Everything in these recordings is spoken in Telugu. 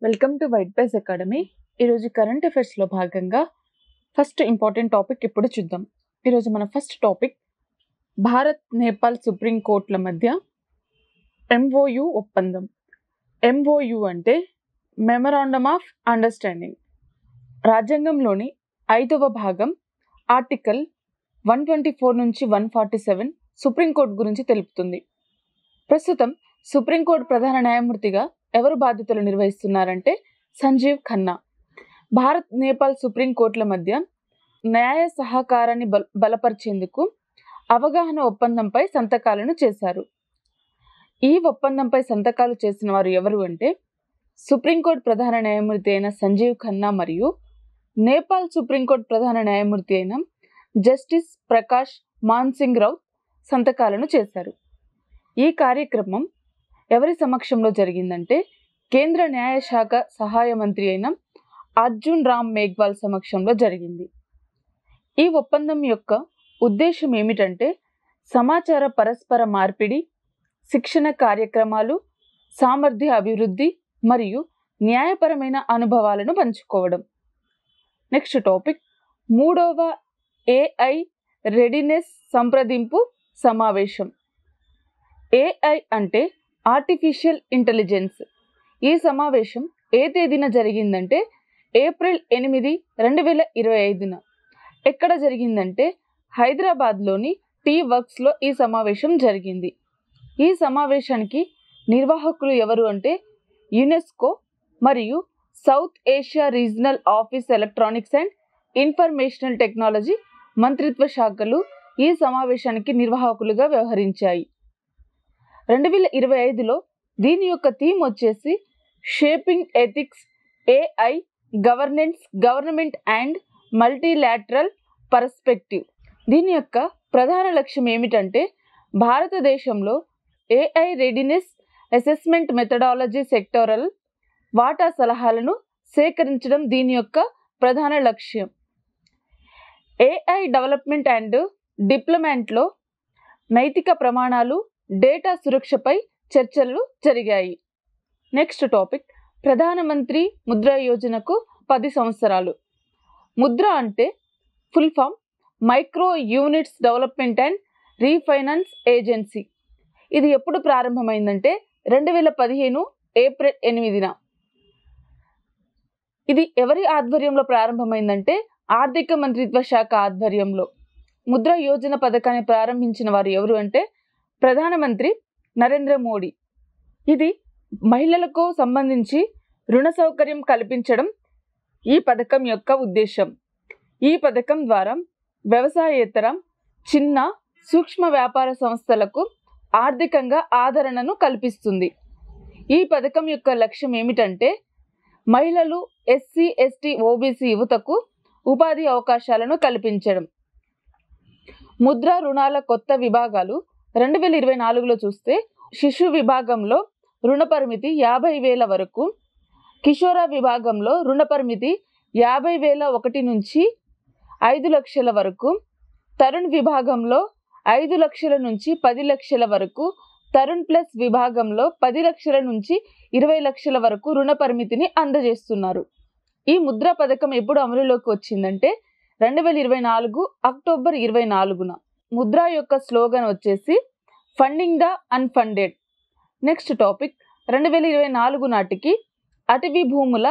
Welcome to white base academy. ఈరోజు కరెంట్ అఫైర్స్లో భాగంగా ఫస్ట్ ఇంపార్టెంట్ టాపిక్ ఇప్పుడు చూద్దాం. ఈరోజు మన first topic Bharat Nepal supreme కోర్టుల మధ్య MOU ఒప్పందం. MOU అంటే మెమరాండమ్ ఆఫ్ అండర్స్టాండింగ్. రాజ్యాంగంలోని 5వ భాగం ఆర్టికల్ 124 నుంచి 147 సుప్రీంకోర్టు గురించి తెలుపుతుంది. ప్రస్తుతం సుప్రీంకోర్టు ప్రధాన న్యాయమూర్తిగా ఎవరు బాధ్యతలు నిర్వహిస్తున్నారంటే సంజీవ్ ఖన్నా. భారత్ నేపాల్ సుప్రీంకోర్టుల మధ్య న్యాయ సహకారాన్ని బలపరిచేందుకు అవగాహన ఒప్పందంపై సంతకాలను చేశారు. ఈ ఒప్పందంపై సంతకాలు చేసిన వారు ఎవరు అంటే సుప్రీంకోర్టు ప్రధాన న్యాయమూర్తి అయిన సంజీవ్ ఖన్నా మరియు నేపాల్ సుప్రీంకోర్టు ప్రధాన న్యాయమూర్తి అయిన జస్టిస్ ప్రకాష్ మాన్సింగ్ రావు సంతకాలను చేశారు. ఈ కార్యక్రమం ఎవరి సమక్షంలో జరిగిందంటే కేంద్ర న్యాయశాఖ సహాయ మంత్రి అయిన అర్జున్ రామ్ మేఘ్వాల్ సమక్షంలో జరిగింది. ఈ ఒప్పందం యొక్క ఉద్దేశం ఏమిటంటే సమాచార పరస్పర మార్పిడి, శిక్షణ కార్యక్రమాలు, సామర్థ్య అభివృద్ధి మరియు న్యాయపరమైన అనుభవాలను పంచుకోవడం. నెక్స్ట్ టాపిక్ 3వ AI రెడీనెస్ సంప్రదింపు సమావేశం. AI అంటే ఆర్టిఫిషియల్ ఇంటెలిజెన్స్. ఈ సమావేశం ఏ తేదీన జరిగిందంటే ఏప్రిల్ 8, 2025. ఎక్కడ జరిగిందంటే హైదరాబాద్లోని T-Worksలో ఈ సమావేశం జరిగింది. ఈ సమావేశానికి నిర్వాహకులు ఎవరు అంటే యునెస్కో మరియు south Asia regional office electronics and informational technology మంత్రిత్వ శాఖలు ఈ సమావేశానికి నిర్వాహకులుగా వ్యవహరించాయి. 2025లో దీని యొక్క థీమ్ వచ్చేసి shaping ethics, AI governance, government and multilateral perspective. దీని యొక్క ప్రధాన లక్ష్యం ఏమిటంటే భారతదేశంలో AI readiness assessment methodology sectoral వాటా సలహాలను సేకరించడం దీని యొక్క ప్రధాన లక్ష్యం. AI డెవలప్మెంట్ అండ్ డిప్లొమెంట్లో నైతిక ప్రమాణాలు, డేటా సురక్షపై చర్చలు జరిగాయి. నెక్స్ట్ టాపిక్ ప్రధానమంత్రి ముద్రా యోజనకు 10 సంవత్సరాలు. ముద్ర అంటే full form micro units development and refinance agency. ఇది ఎప్పుడు ప్రారంభమైందంటే 2015 ఏప్రిల్ 8న. ఇది ఎవరి ఆధ్వర్యంలో ప్రారంభమైందంటే ఆర్థిక మంత్రిత్వ శాఖ ఆధ్వర్యంలో. ముద్రా యోజన పథకాన్ని ప్రారంభించిన వారు ఎవరు అంటే ప్రధానమంత్రి నరేంద్ర మోడీ. ఇది మహిళలకు సంబంధించి రుణ సౌకర్యం కల్పించడం ఈ పథకం యొక్క ఉద్దేశం. ఈ పథకం ద్వారా వ్యవసాయేతర చిన్న సూక్ష్మ వ్యాపార సంస్థలకు ఆర్థికంగా ఆదరణను కల్పిస్తుంది. ఈ పథకం యొక్క లక్ష్యం ఏమిటంటే మహిళలు, SC, ST, OBC యువతకు ఉపాధి అవకాశాలను కల్పించడం. ముద్రా రుణాల కొత్త విభాగాలు 2024లో చూస్తే శిశు విభాగంలో రుణ పరిమితి 50,000 వరకు, కిషోర విభాగంలో రుణ పరిమితి 50,001 నుంచి 5 లక్షల వరకు, తరుణ్ విభాగంలో 5 లక్షల నుంచి 10 లక్షల వరకు, తరుణ్ ప్లస్ విభాగంలో 10 లక్షల నుంచి 20 లక్షల వరకు రుణ పరిమితిని అందజేస్తున్నారు. ఈ ముద్రా పథకం ఎప్పుడు అమలులోకి వచ్చిందంటే 2024 అక్టోబర్ 24న. ముద్రా యొక్క స్లోగన్ వచ్చేసి funding the unfunded. Next topic 2024 నాటికి అటవీ భూముల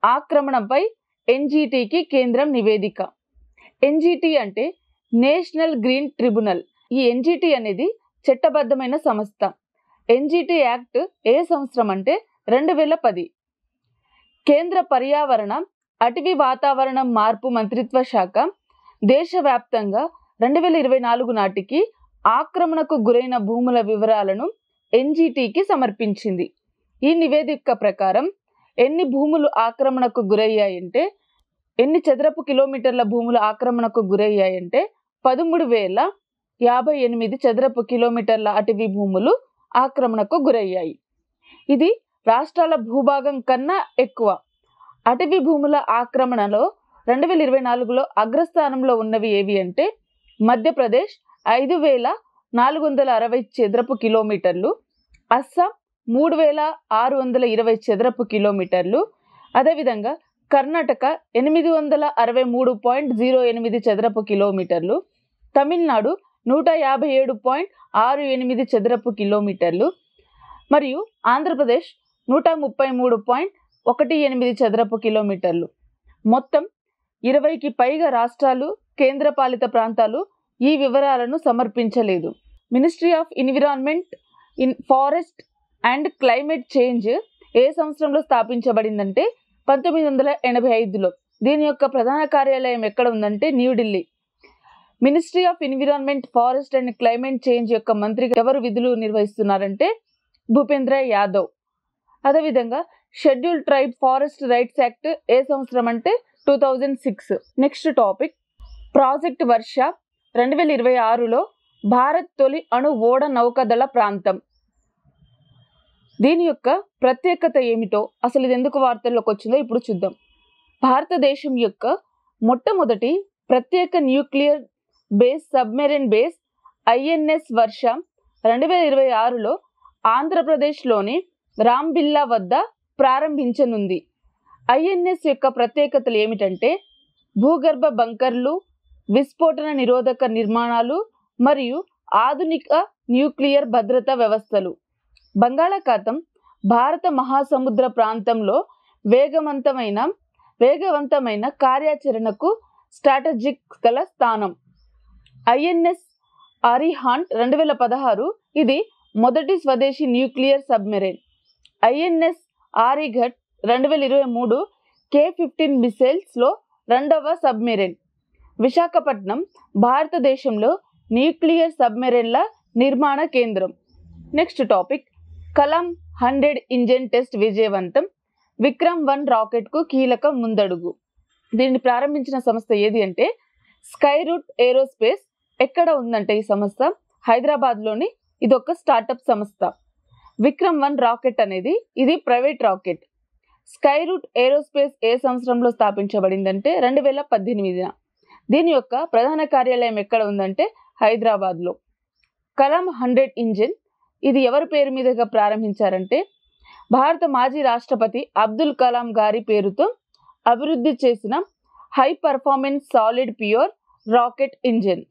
ఆక్రమణపై NGTకి కేంద్రం నివేదిక. NGT అంటే నేషనల్ గ్రీన్ ట్రిబ్యునల్. ఈ NGT అనేది చట్టబద్ధమైన సంస్థ. NGT యాక్ట్ ఏ సంవత్సరం అంటే 2010. కేంద్ర పర్యావరణ, అటవీ వాతావరణం మార్పు మంత్రిత్వ శాఖ దేశవ్యాప్తంగా 2024 నాటికి ఆక్రమణకు గురైన భూముల వివరాలను NGTకి సమర్పించింది. ఈ నివేదిక ప్రకారం ఎన్ని భూములు ఆక్రమణకు గురయ్యాయంటే ఎన్ని చదరపు కిలోమీటర్ల భూములు ఆక్రమణకు గురయ్యాయంటే 13,058 చదరపు కిలోమీటర్ల అటవీ భూములు ఆక్రమణకు గురయ్యాయి. ఇది రాష్ట్రాల భూభాగం కన్నా ఎక్కువ. అటవీ భూముల ఆక్రమణలో 2024లో అగ్రస్థానంలో ఉన్నవి ఏవి అంటే మధ్యప్రదేశ్ 5,460 చదరపు కిలోమీటర్లు, అస్సాం 3620 చదరపు కిలోమీటర్లు. అదేవిధంగా కర్ణాటక 863.08 చదరపు కిలోమీటర్లు, తమిళనాడు 157.68 చదరపు కిలోమీటర్లు మరియు ఆంధ్రప్రదేశ్ 133.18 చదరపు కిలోమీటర్లు. మొత్తం 20కి పైగా రాష్ట్రాలు, కేంద్రపాలిత ప్రాంతాలు ఈ వివరాలను సమర్పించలేదు. Ministry of environment, forest and climate change ఏ సంవత్సరంలో స్థాపించబడిందంటే 1985లో. దీని యొక్క ప్రధాన కార్యాలయం ఎక్కడ ఉందంటే New Delhi. Ministry of environment, forest and climate change యొక్క మంత్రిగా ఎవరు విధులు నిర్వహిస్తున్నారంటే భూపేంద్ర యాదవ్. అదేవిధంగా schedule tribe forest rights act ఏ సంవత్సరం అంటే 2006. నెక్స్ట్ టాపిక్ ప్రాజెక్ట్ వర్ష 2026లో భారత్ తొలి అణు ఓడ నౌకాదళ ప్రాంతం. దీని యొక్క ప్రత్యేకత ఏమిటో, అసలు ఇది ఎందుకు వార్తల్లోకి వచ్చిందో ఇప్పుడు చూద్దాం. భారతదేశం యొక్క మొట్టమొదటి ప్రత్యేక nuclear base submarine base INS Varsha 2026లో ఆంధ్రప్రదేశ్లోని రాంబిల్లా వద్ద ప్రారంభించనుంది. ఐఎన్ఎస్ యొక్క ప్రత్యేకతలు ఏమిటంటే భూగర్భ బంకర్లు, విస్ఫోటన నిరోధక నిర్మాణాలు మరియు ఆధునిక న్యూక్లియర్ భద్రతా వ్యవస్థలు. బంగాళాఖాతం, భారత మహాసముద్ర ప్రాంతంలో వేగవంతమైన కార్యాచరణకు స్ట్రాటజిక్ గల స్థానం. ఐఎన్ఎస్ అరిహాంట్ 2016 ఇది మొదటి స్వదేశీ న్యూక్లియర్ సబ్మెరైన్. ఐఎన్ఎస్ ఆరిఘట్ 2023 K-15 మిసైల్స్లో రెండవ సబ్మెరైన్. విశాఖపట్నం భారతదేశంలో న్యూక్లియర్ సబ్మెరైన్ల నిర్మాణ కేంద్రం. Next topic Kalam 100 engine test విజయవంతం. విక్రమ్-1 రాకెట్కు కీలక ముందడుగు. దీన్ని ప్రారంభించిన సంస్థ ఏది అంటే స్కైరూట్ ఏరోస్పేస్. ఎక్కడ ఉందంటే ఈ సంస్థ హైదరాబాద్లోని ఇదొక స్టార్టప్ సంస్థ. విక్రమ్-1 రాకెట్ అనేది ఇది ప్రైవేట్ రాకెట్. స్కైరూట్ ఏరోస్పేస్ ఏ సంవత్సరంలో స్థాపించబడిందంటే 2018. దీని యొక్క ప్రధాన కార్యాలయం ఎక్కడ ఉందంటే హైదరాబాద్లో. కలాం 100 ఇంజిన్ ఇది ఎవరి పేరు మీదుగా ప్రారంభించారంటే భారత మాజీ రాష్ట్రపతి అబ్దుల్ కలాం గారి పేరుతో అభివృద్ధి చేసిన high performance solid pure rocket engine.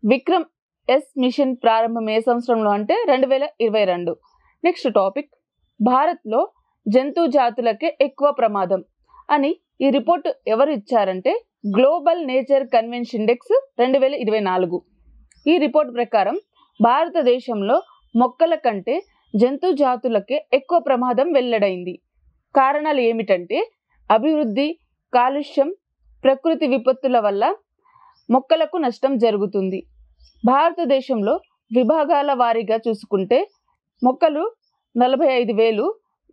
Vikram S mission ప్రారంభం ఏ సంవత్సరంలో అంటే 2022. నెక్స్ట్ టాపిక్ భారత్లో జంతు జాతులకే ఎక్కువ ప్రమాదం అని ఈ రిపోర్ట్ ఎవరు ఇచ్చారంటే గ్లోబల్ నేచర్ కన్వెన్షన్ ఇండెక్స్ 2024. ఈ రిపోర్ట్ ప్రకారం భారతదేశంలో మొక్కల కంటే జంతు జాతులకే ఎక్కువ ప్రమాదం వెల్లడైంది. కారణాలు ఏమిటంటే అభివృద్ధి, కాలుష్యం, ప్రకృతి విపత్తుల వల్ల మొక్కలకు నష్టం జరుగుతుంది. భారతదేశంలో విభాగాల వారీగా చూసుకుంటే మొక్కలు 45,000.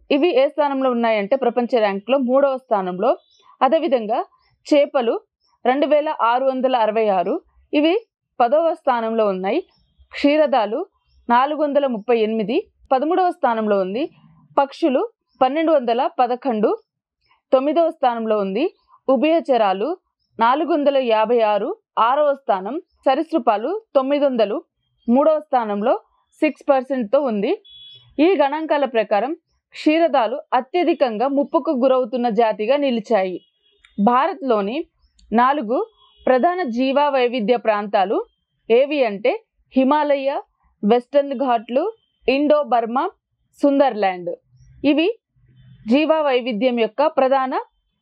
ఇవి ఏ స్థానంలో ఉన్నాయంటే ప్రపంచ ర్యాంక్లో 3వ స్థానంలో. అదేవిధంగా చేపలు 2,666, ఇవి 10వ స్థానంలో ఉన్నాయి. క్షీరదాలు 438, 13వ స్థానంలో ఉంది. పక్షులు 1211, 9వ స్థానంలో ఉంది. ఉభయచరాలు 456, 6వ స్థానం. సరీసృపాలు 900, 3వ స్థానంలో 6%తో ఉంది. ఈ గణాంకాల ప్రకారం క్షీరదాలు అత్యధికంగా ముప్పుకు గురవుతున్న జాతిగా నిలిచాయి. భారత్లోని 4 ప్రధాన జీవ వైవిధ్య ప్రాంతాలు ఏవి అంటే హిమాలయ, వెస్టర్న్ ఘాట్లు, ఇండో బర్మా, సుందర్లాండ్. ఇవి జీవ వైవిధ్యం యొక్క ప్రధాన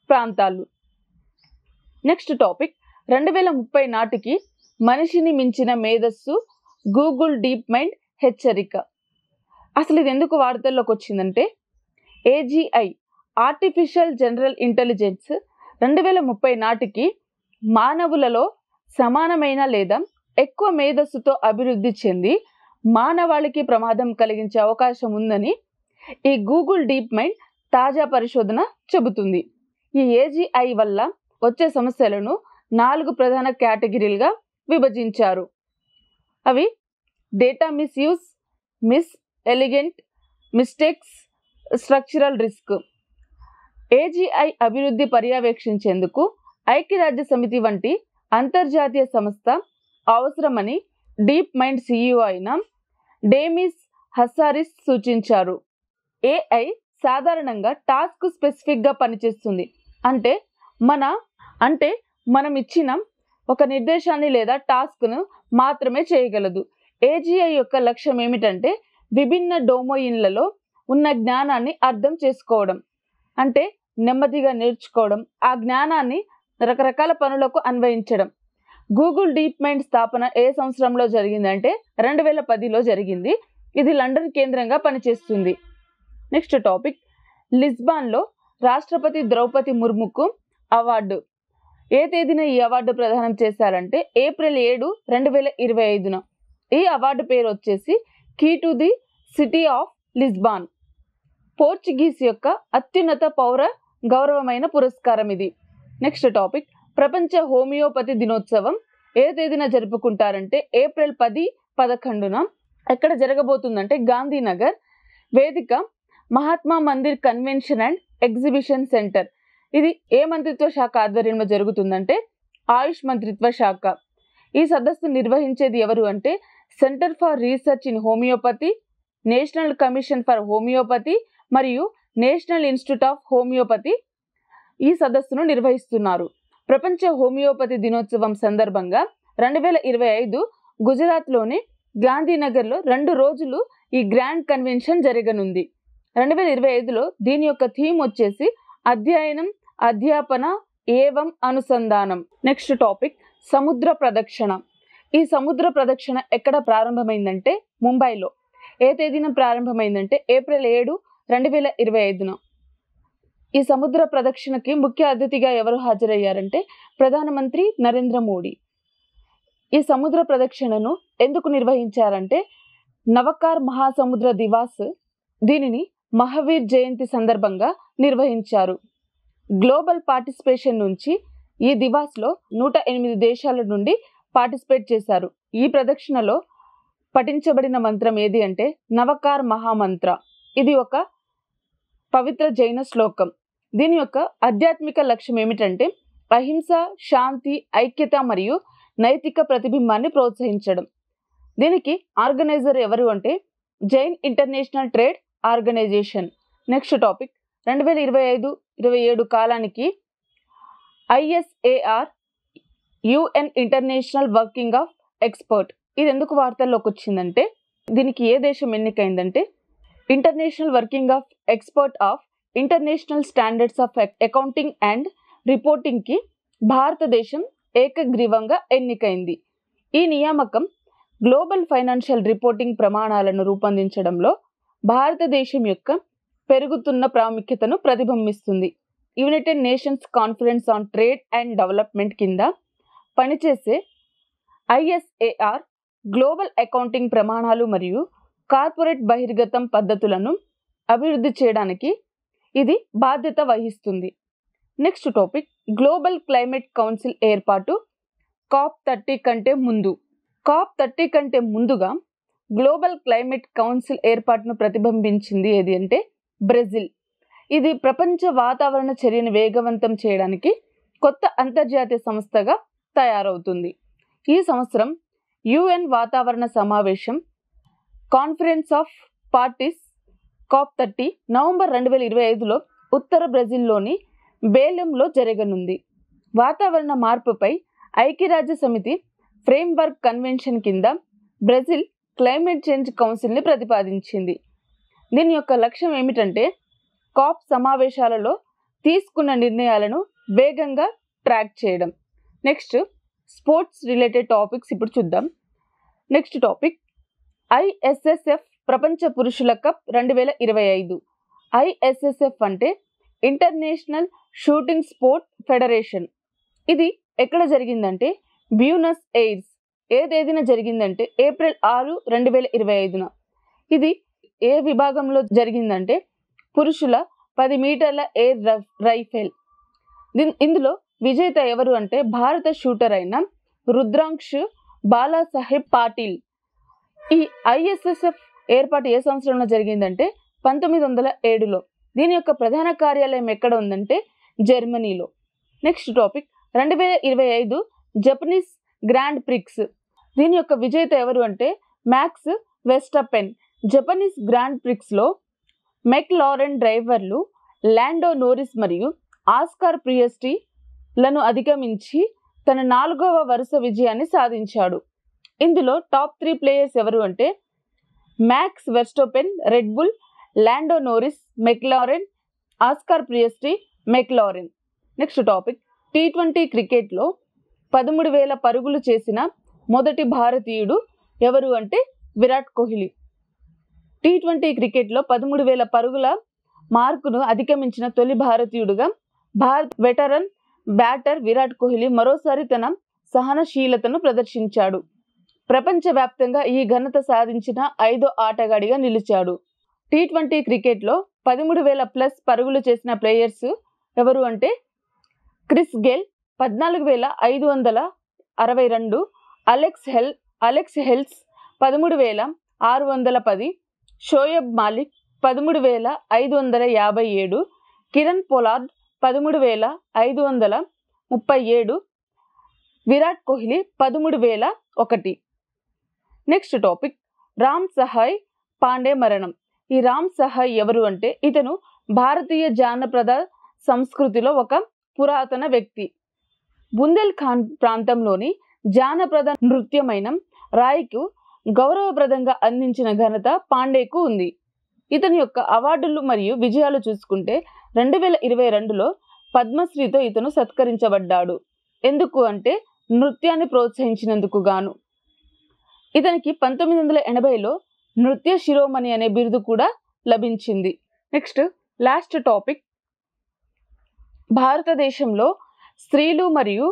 ప్రాంతాలు. నెక్స్ట్ టాపిక్ 2030 నాటికి మనిషిని మించిన మేధస్సు, గూగుల్ డీప్ మైండ్ హెచ్చరిక. అసలు ఇది ఎందుకు వార్తల్లోకి వచ్చిందంటే AGI ఆర్టిఫిషియల్ జనరల్ ఇంటెలిజెన్స్ 2030 నాటికి మానవులలో సమానమైన లేదా ఎక్కువ మేధస్సుతో అభివృద్ధి చెంది మానవాళికి ప్రమాదం కలిగించే అవకాశం ఉందని ఈ గూగుల్ డీప్ మైండ్ తాజా పరిశోధన చెబుతుంది. ఈ AGI వల్ల వచ్చే సమస్యలను 4 ప్రధాన కేటగిరీలుగా విభజించారు. అవి data misuse, miss elegant, mistakes, structural risk. AGI అభివృద్ధి పర్యవేక్షించేందుకు ఐక్యరాజ్య సమితి వంటి అంతర్జాతీయ సంస్థ అవసరమని డీప్ మైండ్ CEO అయిన డేమిస్ హస్సారిస్ సూచించారు. ఏఐ సాధారణంగా టాస్క్ స్పెసిఫిక్గా పనిచేస్తుంది. అంటే మనం ఇచ్చిన ఒక నిర్దేశాన్ని లేదా టాస్క్ను మాత్రమే చేయగలదు. ఏజీఐ యొక్క లక్ష్యం ఏమిటంటే విభిన్న డొమైన్లలో ఉన్న జ్ఞానాన్ని అర్థం చేసుకోవడం, అంటే నెమ్మదిగా నేర్చుకోవడం, ఆ జ్ఞానాన్ని రకరకాల పనులకు అన్వయించడం. గూగుల్ డీప్ మైండ్ స్థాపన ఏ సంవత్సరంలో జరిగిందంటే 2010లో జరిగింది. ఇది లండన్ కేంద్రంగా పనిచేస్తుంది. నెక్స్ట్ టాపిక్, లిస్బాన్లో రాష్ట్రపతి ద్రౌపది ముర్ముకు అవార్డు. ఏ తేదీన ఈ అవార్డు ప్రదానం చేశారంటే ఏప్రిల్ 7, 2025న. ఈ అవార్డు పేరు వచ్చేసి key to the city of Lisbon. Portuguese యొక్క అత్యున్నత పౌర గౌరవమైన పురస్కారం ఇది. నెక్స్ట్ టాపిక్, ప్రపంచ హోమియోపతి దినోత్సవం ఏ తేదీన జరుపుకుంటారంటే ఏప్రిల్ 10, 11న. ఎక్కడ జరగబోతుందంటే గాంధీనగర్ వేదిక Mahatma Mandir convention and exhibition centre. ఇది ఏ మంత్రిత్వ శాఖ ఆధ్వర్యంలో జరుగుతుందంటే ఆయుష్ మంత్రిత్వ శాఖ. ఈ సదస్సు నిర్వహించేది ఎవరు అంటే centre for research in homeopathy, national commission for homeopathy మరియు నేషనల్ ఇన్స్టిట్యూట్ ఆఫ్ హోమియోపతి ఈ సదస్సును నిర్వహిస్తున్నారు. ప్రపంచ హోమియోపతి దినోత్సవం సందర్భంగా 2025 గుజరాత్లోని గాంధీనగర్లో 2 రోజులు ఈ గ్రాండ్ కన్వెన్షన్ జరగనుంది. 2025లో దీని యొక్క థీమ్ వచ్చేసి అధ్యయనం, అధ్యాపన ఏవం అనుసంధానం. నెక్స్ట్ టాపిక్, సముద్ర ప్రదక్షిణ. ఈ సముద్ర ప్రదక్షిణ ఎక్కడ ప్రారంభమైందంటే ముంబైలో. ఏ తేదీన ప్రారంభమైందంటే ఏప్రిల్ 7, 2025న. ఈ సముద్ర ప్రదక్షిణకి ముఖ్య అతిథిగా ఎవరు హాజరయ్యారంటే ప్రధానమంత్రి నరేంద్ర మోడీ. ఈ సముద్ర ప్రదక్షిణను ఎందుకు నిర్వహించారంటే నవకార్ మహాసముద్ర దివాస్, దీనిని మహావీర్ జయంతి సందర్భంగా నిర్వహించారు. గ్లోబల్ పార్టిసిపేషన్ నుంచి ఈ దివాస్లో 108 దేశాల నుండి పార్టిసిపేట్ చేశారు. ఈ ప్రదక్షిణలో పఠించబడిన మంత్రం ఏది అంటే నవకార్ మహామంత్ర. ఇది ఒక పవిత్ర జైన శ్లోకం. దీని యొక్క ఆధ్యాత్మిక లక్ష్యం ఏమిటంటే అహింస, శాంతి, ఐక్యత మరియు నైతిక ప్రతిబింబాన్ని ప్రోత్సహించడం. దీనికి ఆర్గనైజర్ ఎవరు అంటే Jain international trade organisation. Next topic, 2025-27 కాలానికి ISAR UN international working of expert. ఇది ఎందుకు వార్తల్లోకి వచ్చిందంటే దీనికి ఏ దేశం ఎన్నికైందంటే international working of expert of international standards of accounting and రిపోర్టింగ్కి భారతదేశం ఏకగ్రీవంగా ఎన్నికైంది. ఈ నియామకం గ్లోబల్ ఫైనాన్షియల్ రిపోర్టింగ్ ప్రమాణాలను రూపొందించడంలో భారతదేశం యొక్క పెరుగుతున్న ప్రాముఖ్యతను ప్రతిబింబిస్తుంది. United nations conference on trade and development కింద పనిచేసే ఐఎస్ఏఆర్ గ్లోబల్ అకౌంటింగ్ ప్రమాణాలు మరియు కార్పొరేట్ బహిర్గతం పద్ధతులను అభివృద్ధి చేయడానికి ఇది బాధ్యత వహిస్తుంది. Next topic, global climate council ఏర్పాటు COP30 కంటే ముందు. COP30 కంటే ముందుగా గ్లోబల్ క్లైమేట్ కౌన్సిల్ ఏర్పాటును ప్రతిబింబించింది ఏది అంటే బ్రెజిల్. ఇది ప్రపంచ వాతావరణ చర్యను వేగవంతం చేయడానికి కొత్త అంతర్జాతీయ సంస్థగా తయారవుతుంది. ఈ సంవత్సరం యుఎన్ వాతావరణ సమావేశం conference of parties COP30 November 2025లో ఉత్తర బ్రెజిల్లోని బేలెంలో జరగనుంది. వాతావరణ మార్పుపై ఐక్యరాజ్య సమితి ఫ్రేమ్వర్క్ కన్వెన్షన్ కింద బ్రెజిల్ క్లైమేట్ చేంజ్ కౌన్సిల్ని ప్రతిపాదించింది. దీని యొక్క లక్ష్యం ఏమిటంటే COP సమావేశాలలో తీసుకున్న నిర్ణయాలను వేగంగా ట్రాక్ చేయడం. నెక్స్ట్ స్పోర్ట్స్ రిలేటెడ్ టాపిక్స్ ఇప్పుడు చూద్దాం. నెక్స్ట్ టాపిక్, ఐఎస్ఎస్ఎఫ్ ప్రపంచ పురుషుల కప్ 2025. ఐఎస్ఎస్ఎఫ్ అంటే ఇంటర్నేషనల్ షూటింగ్ స్పోర్ట్ ఫెడరేషన్. ఇది ఎక్కడ జరిగిందంటే బ్యూనస్ ఎయిర్స్. ఏ తేదీన జరిగిందంటే ఏప్రిల్ 6, 2025న. ఇది ఏ విభాగంలో జరిగిందంటే పురుషుల 10 మీటర్ల ఎయిర్ రైఫిల్. ఇందులో విజేత ఎవరు అంటే భారత షూటర్ అయిన రుద్రాంక్ష్ బాలాసాహెబ్ పాటిల్. ఈ ఐఎస్ఎస్ఎఫ్ ఏర్పాటు ఏ సంవత్సరంలో జరిగిందంటే 1907లో. దీని యొక్క ప్రధాన కార్యాలయం ఎక్కడ ఉందంటే జర్మనీలో. Next topic, 2025 Japanese grand prix. దీని యొక్క విజేత ఎవరు అంటే మ్యాక్స్ వెస్టపెన్. జపనీస్ గ్రాండ్ ప్రిక్స్లో మెక్లారెన్ డ్రైవర్లు లాండో నోరిస్ మరియు ఆస్కార్ పియస్ట్రీలను అధిగమించి తన 4వ వరుస విజయాన్ని సాధించాడు. ఇందులో టాప్ 3 ప్లేయర్స్ ఎవరు అంటే Max Verstappen Red Bull, Lando Norris McLaren, Oscar Piastri McLaren. Next topic, T20 క్రికెట్లో 13,000 పరుగులు చేసిన మొదటి భారతీయుడు ఎవరు అంటే విరాట్ కోహ్లీ. T20 క్రికెట్లో 13,000 పరుగుల మార్కును అధిగమించిన తొలి భారతీయుడుగా భారత్ వెటరన్ బ్యాటర్ విరాట్ కోహ్లీ మరోసారి తన సహనశీలతను ప్రదర్శించాడు. ప్రపంచవ్యాప్తంగా ఈ ఘనత సాధించిన 5వ ఆటగాడిగా నిలిచాడు. T20 క్రికెట్లో 13,000+ పరుగులు చేసిన ప్లేయర్స్ ఎవరు అంటే Chris Gayle 14,562, Alex Hales 13,610, Shoaib Malik 13,557, Kieron Pollard 13,537, Virat Kohli 13,001. Next topic, Ram Sahay Pandey మరణం. ఈ రామ్ సహాయ్ ఎవరు అంటే ఇతను భారతీయ జానపద సంస్కృతిలో ఒక పురాతన వ్యక్తి. బుందేల్ఖండ్ ప్రాంతంలోని జానపద నృత్యమైన రాయ్కు గౌరవప్రదంగా అందించిన ఘనత పాండేకు ఉంది. ఇతని యొక్క అవార్డులు మరియు విజయాలు చూసుకుంటే 2022లో పద్మశ్రీతో ఇతను సత్కరించబడ్డాడు. ఎందుకు అంటే నృత్యాన్ని ప్రోత్సహించినందుకు గాను. ఇతనికి 1980లో నృత్య శిరోమణి అనే బిరుదు కూడా లభించింది. నెక్స్ట్ లాస్ట్ టాపిక్, భారతదేశంలో స్త్రీలు మరియు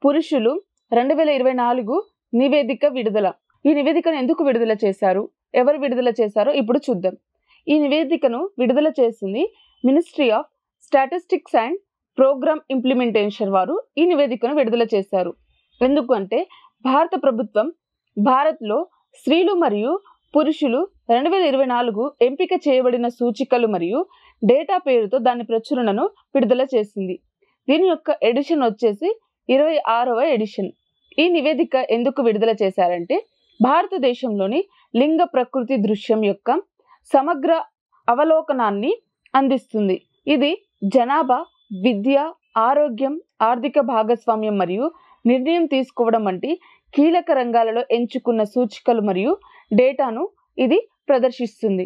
పురుషులు 2024 నివేదిక విడుదల. ఈ నివేదికను ఎందుకు విడుదల చేశారు, ఎవరు విడుదల చేశారో ఇప్పుడు చూద్దాం. ఈ నివేదికను విడుదల చేసింది ministry of statistics and programme implementation వారు ఈ నివేదికను విడుదల చేశారు. ఎందుకు అంటే భారత ప్రభుత్వం భారత్లో స్త్రీలు మరియు పురుషులు 2024 ఎంపిక చేయబడిన సూచికలు మరియు డేటా పేరుతో దాని ప్రచురణను విడుదల చేసింది. దీని యొక్క ఎడిషన్ వచ్చేసి 26వ ఎడిషన్. ఈ నివేదిక ఎందుకు విడుదల చేశారంటే భారతదేశంలోని లింగ ప్రకృతి దృశ్యం యొక్క సమగ్ర అవలోకనాన్ని అందిస్తుంది. ఇది జనాభా, విద్య, ఆరోగ్యం, ఆర్థిక భాగస్వామ్యం మరియు నిర్ణయం తీసుకోవడం వంటి కీలక రంగాలలో ఎంచుకున్న సూచికలు మరియు డేటాను ఇది ప్రదర్శిస్తుంది.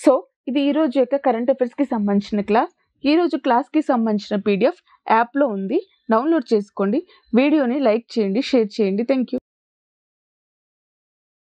సో ఇది ఈరోజు యొక్క కరెంట్ అఫైర్స్కి సంబంధించిన క్లాస్. ఈరోజు క్లాస్కి సంబంధించిన PDF యాప్లో ఉంది, డౌన్లోడ్ చేసుకోండి. వీడియోని లైక్ చేయండి, షేర్ చేయండి. Thank you.